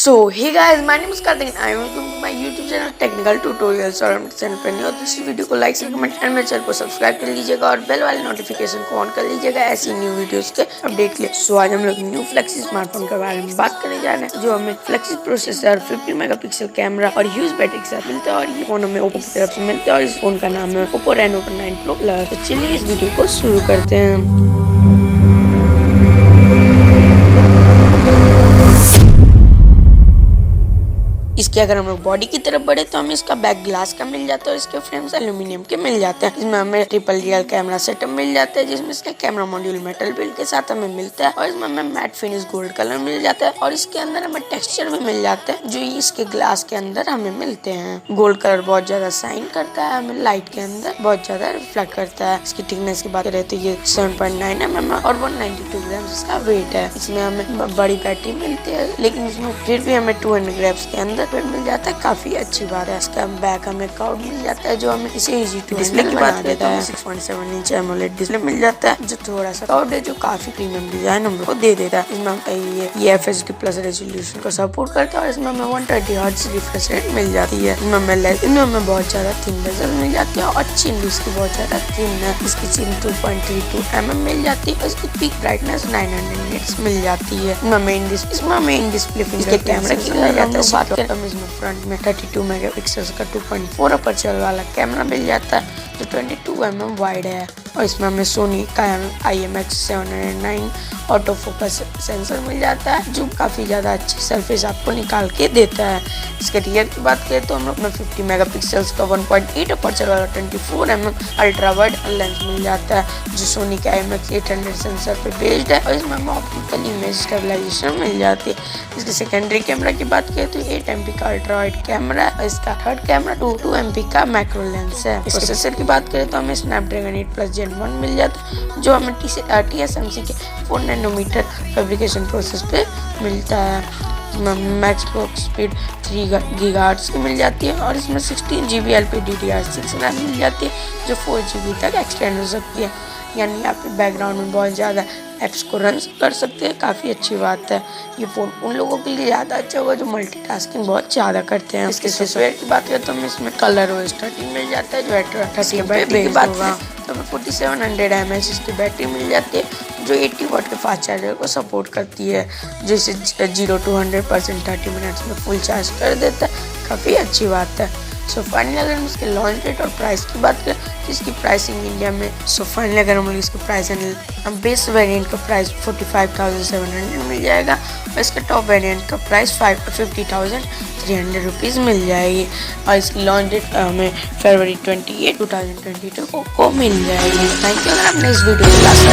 So hey guys, my name is Karthik and I am welcome to my YouTube channel Technical Tutorials। और मेरे channel पर नहीं हो तो इस वीडियो को लाइक शेयर कमेंट एंड मेरे चैनल को सब्सक्राइब कर लीजिएगा और बेल वाले नोटिफिकेशन को ऑन कर लीजिएगा ऐसी न्यू वीडियोस के अपडेट के लिए। सो आज हम लोग न्यू फ्लेक्सी स्मार्टफोन के बारे में बात करने जा रहे हैं जो हमें फ्लेक्सी प्रोसेसर 50 मेगापिक्सल कैमरा और ह्यूज बैटरी के साथ मिलता है और ये फोन हमें ओप्पो की तरफ से मिलता है और इस फोन का नाम है ओप्पो रेनो 9 प्रो प्लस। तो चलिए इस वीडियो को शुरू करते हैं। इसके अगर हम लोग बॉडी की तरफ बढ़े तो हमें इसका बैक ग्लास का मिल जाता है और इसके फ्रेम्स एल्यूमिनियम के मिल जाते हैं। इसमें हमें ट्रिपल रियल कैमरा सेटअप मिल जाता है जिसमें इसका कैमरा मॉड्यूल मेटल बिल्ड के साथ हमें मिलता है और इसमें हमें मैट फिनिश गोल्ड कलर मिल जाता है और इसके अंदर हमें टेक्सचर भी मिल जाता है जो इसके ग्लास के अंदर हमें मिलते हैं। गोल्ड कलर बहुत ज्यादा शाइन करता है, हमें लाइट के अंदर बहुत ज्यादा रिफ्लेक्ट करता है। इसकी थिकनेस की बात करें तो ये 7.9 mm और 192 ग्राम इसका वेट है। इसमें हमें बड़ी बैटरी मिलती है लेकिन इसमें फिर भी हमें 200 ग्राम्स के अंदर मिल जाता है, काफी अच्छी बात है। इसका बैक हमें काउड मिल जाता है जो हमें इसे इजी टू डिस्प्ले की बात देता है। 6.7 इंच एमोलेड डिस्प्ले मिल जाता है जो थोड़ा सा काउड है जो काफी प्रीमियम डिजाइन हम लोग को दे देता है। इसमें ये FHD प्लस रेजोल्यूशन को सपोर्ट करता है और इसमें हमें 120 हर्ट्ज रिफ्रेश रेट मिल जाती है। इनमें हमें बहुत ज्यादा थिन बेजल मिल जाती है और चिन इसकी बहुत ज्यादा थिन है। इसकी चिन 2.32 mm मिल जाती है और इसकी पीक ब्राइटनेस 900 निट्स मिल जाती है। इसमें मेन डिस्प्ले इसके कैमरा की बात करें तो फ्रंट में 32 मेगापिक्सल का 2.4 अपर्चर वाला कैमरा मिल जाता है जो 22 mm वाइड है और इसमें हमें सोनी का IMX709 ऑटो फोकस सेंसर मिल जाता है जो काफी ज्यादा अच्छी सरफेस आपको निकाल के देता है। इसके रियर की बात करें तो हम लोग 50 मेगापिक्सल का 1.8 अपर्चर वाला 24 mm अल्ट्रा वाइड लेंस मिल जाता है जो सोनी का IMX800 सेंसर पे बेस्ड है और इसमें हमें ऑप्टिकल इमेज स्टेबलाइजेशन मिल जाती है। इसके सेकेंडरी कैमरा की बात करें तो 8 MP का अल्ट्रा वाइड कैमरा है और इसका थर्ड कैमरा 2 MP का मैक्रो लेंस है। प्रोसेसर की बात करें तो हमें स्नैपड्रैगन 8 प्लस Gen 1 मिल जाता है जो हमें TSMC के 4 नैनोमीटर फैब्रिकेशन प्रोसेस पे मिलता है। मैक्स क्लॉक स्पीड 3 गीगाहर्ट्ज की मिल जाती है और इसमें 16 GB LPDDR6 रैम मिल जाती है जो 4 GB तक एक्सटेंड हो सकती है। यानी आप बैकग्राउंड में बहुत ज़्यादा एप्स को रन कर सकते हैं, काफ़ी अच्छी बात है। ये फ़ोन उन लोगों के लिए ज़्यादा अच्छा होगा जो मल्टीटास्किंग बहुत ज़्यादा करते हैं। इसके सॉफ्टवेयर की बात करें तो हमें इसमें कलर OS 13 मिल जाता है जो 30 बैटरी की बात करें तो हमें 4700 mAh इसकी बैटरी मिल जाती है जो 80 वाट के फास्ट चार्जर को सपोर्ट करती है जो इसे 0 to 100% 30 मिनट्स में फुल चार्ज कर देता है, काफ़ी अच्छी बात है। सो फाइनली अगर हम इसके लॉन्च डेट और प्राइस की बात करें तो इसकी प्राइसिंग इंडिया में फाइनली अगर हम लोग इसकी प्राइस हम बेस वेरिएंट का प्राइस 45,700 मिल जाएगा और इसका टॉप वेरिएंट का प्राइस 50,300 रुपीज़ मिल जाएगी और इसकी लॉन्च डेट हमें फरवरी 28, 2022 को मिल जाएगी। Thank you. अगर आपने इस वीडियो को लास्ट